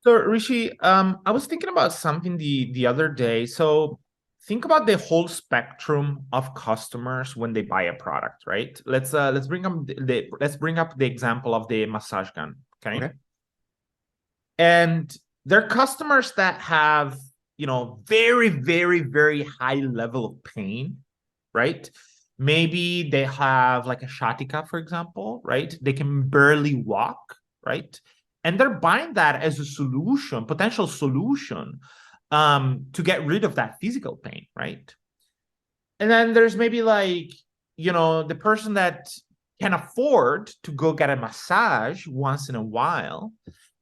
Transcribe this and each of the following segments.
So Rishi, I was thinking about something the other day. So think about the whole spectrum of customers when they buy a product, right? Let's bring up let's bring up the example of the massage gun, okay? Okay. And they're customers that have, very, very, very high level of pain, right? Maybe they have like a sciatica, for example, right? They can barely walk, right? And they're buying that as a solution, potential solution, to get rid of that physical pain, right? And then there's maybe like, the person that can afford to go get a massage once in a while.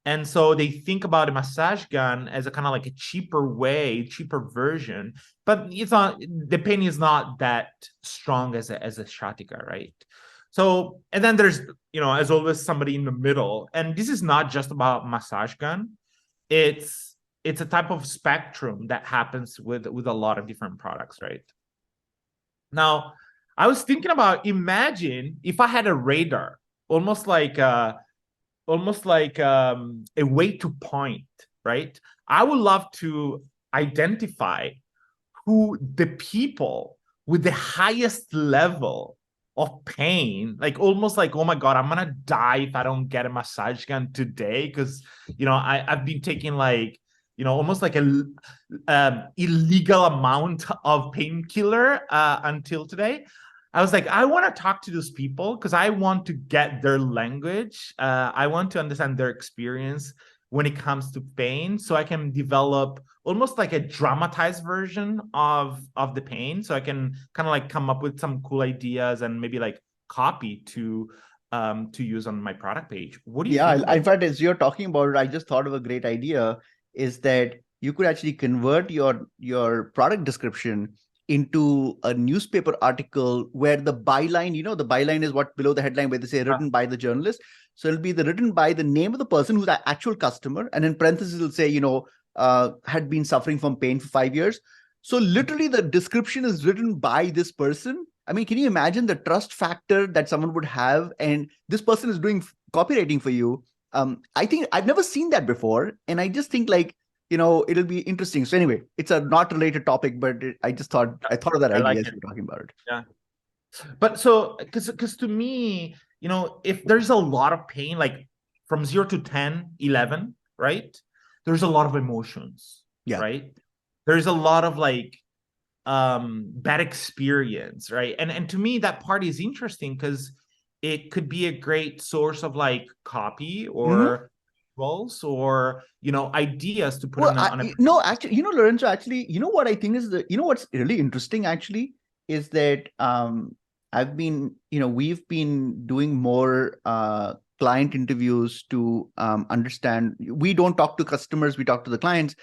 And so they think about a massage gun as a kind of like a cheaper way, cheaper version, but it's not, the pain is not that strong as a sciatica, right? So, and then there's, as always, somebody in the middle. And this is not just about massage gun. It's a type of spectrum that happens with a lot of different products, right? Now, I was thinking about, imagine if I had a radar, almost like a way to point, right? I would love to identify who the people with the highest level of pain, like almost like, oh my God, I'm gonna die if I don't get a massage gun today. Because I've been taking like, almost like a illegal amount of painkiller until today. I was like, I want to talk to those people because I want to get their language. I want to understand their experience when it comes to pain, so I can develop almost like a dramatized version of the pain. So I can kind of like come up with some cool ideas and maybe like copy to use on my product page. What do you Yeah, think in about fact, as you're talking about it, I just thought of a great idea is that you could actually convert your product description into a newspaper article where the byline, the byline is what below the headline where they say that? written by the journalist. So it'll be the written by the name of the person who's the actual customer, and in parentheses it'll say, had been suffering from pain for 5 years. So literally the description is written by this person. I mean, can you imagine the trust factor that someone would have? And this person is doing copywriting for you. I think I've never seen that before, and I just think like it'll be interesting. So anyway, it's a not related topic, but I thought of that I idea like as it. we were talking about it. Yeah. But so, because to me, if there's a lot of pain, like from 0 to 10, 11, right? There's a lot of emotions, Yeah. right? There's a lot of like bad experience, right? And to me, that part is interesting because it could be a great source of like copy Hmm. or roles or ideas to put Well, on a no, actually, Lorenzo, actually, what I think is what's really interesting actually is that we've been doing more client interviews to understand. We don't talk to customers, we talk to the clients.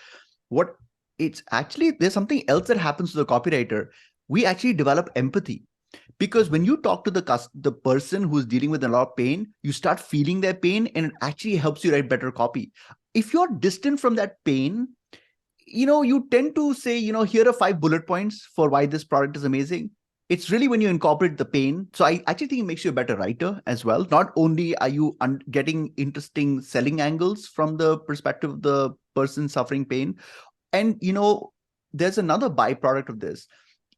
What it's actually, there's something else that happens to the copywriter. We actually develop empathy because when you talk to the person who's dealing with a lot of pain, you start feeling their pain, and it actually helps you write better copy. If you're distant from that pain, you tend to say, here are 5 bullet points for why this product is amazing. It's really when you incorporate the pain. So I actually think it makes you a better writer as well. Not only are you getting interesting selling angles from the perspective of the person suffering pain, and there's another byproduct of this.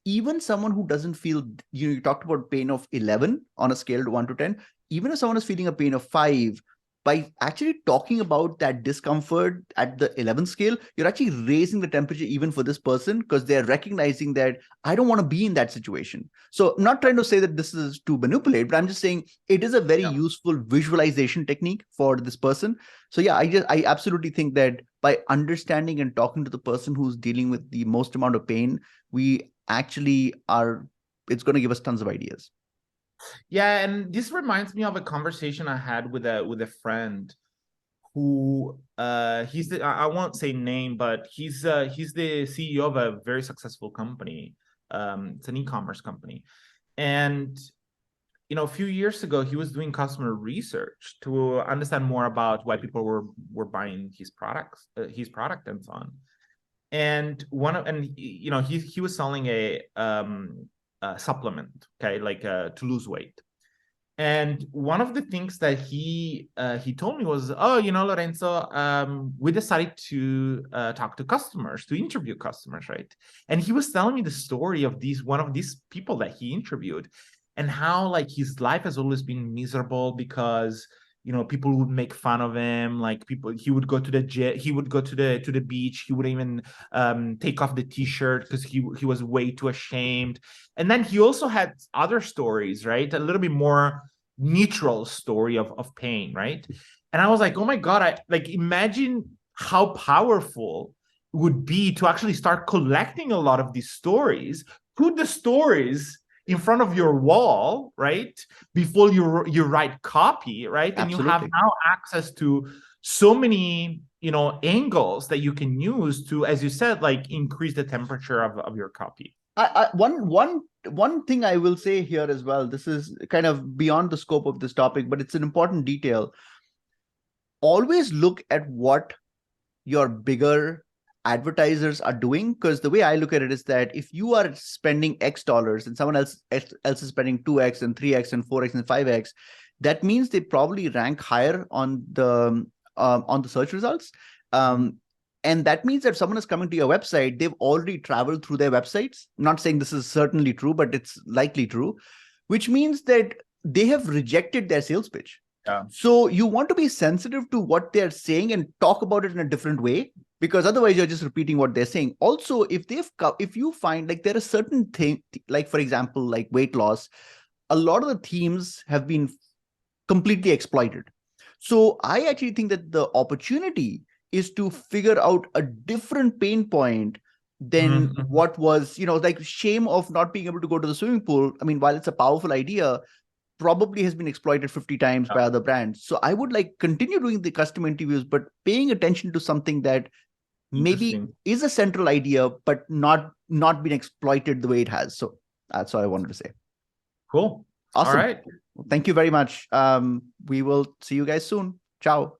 Even someone who doesn't feel, you talked about pain of 11 on a scale of 1 to 10. Even if someone is feeling a pain of 5, by actually talking about that discomfort at the 11 scale, you're actually raising the temperature even for this person, because they're recognizing that I don't want to be in that situation. So I'm not trying to say that this is to manipulate, but I'm just saying it is a very yeah. useful visualization technique for this person. So yeah, I absolutely think that by understanding and talking to the person who's dealing with the most amount of pain, we actually are, it's going to give us tons of ideas. Yeah, and this reminds me of a conversation I had with a friend who he's I won't say name, but he's the CEO of a very successful company. It's an e-commerce company. And a few years ago he was doing customer research to understand more about why people were buying his product and so on. And he was selling a supplement, okay, like to lose weight. And one of the things that he told me was, oh, Lorenzo, we decided to talk to customers, to interview customers, right? And he was telling me the story of one of these people that he interviewed, and how like his life has always been miserable because people would make fun of him. Like he would go to the jet, he would go to the beach, he would even take off the t-shirt because he was way too ashamed. And then he also had other stories, right? A little bit more neutral story of pain, right? And I was like, oh my God, I like imagine how powerful it would be to actually start collecting a lot of these stories, put the stories in front of your wall, right? Before you write copy, right? And you have Absolutely. now access to so many angles that you can use to, as you said, like increase the temperature of your copy. One thing I will say here as well, this is kind of beyond the scope of this topic, but it's an important detail. Always look at what your bigger advertisers are doing, because the way I look at it is that if you are spending X dollars and someone else is spending 2x and 3x and 4x and 5x, that means they probably rank higher on the search results. And that means that if someone is coming to your website, they've already traveled through their websites. I'm not saying this is certainly true, but it's likely true, which means that they have rejected their sales pitch. Yeah. So you want to be sensitive to what they're saying and talk about it in a different way, because otherwise you're just repeating what they're saying. Also, if you find like there are certain things, like for example, like weight loss, a lot of the themes have been completely exploited. So I actually think that the opportunity is to figure out a different pain point than what was, like shame of not being able to go to the swimming pool. I mean, while it's a powerful idea, probably has been exploited 50 times by other brands. So I would like continue doing the customer interviews, but paying attention to something that maybe is a central idea, but not been exploited the way it has. So that's what I wanted to say. Cool. Awesome. All right. Well, thank you very much. We will see you guys soon. Ciao.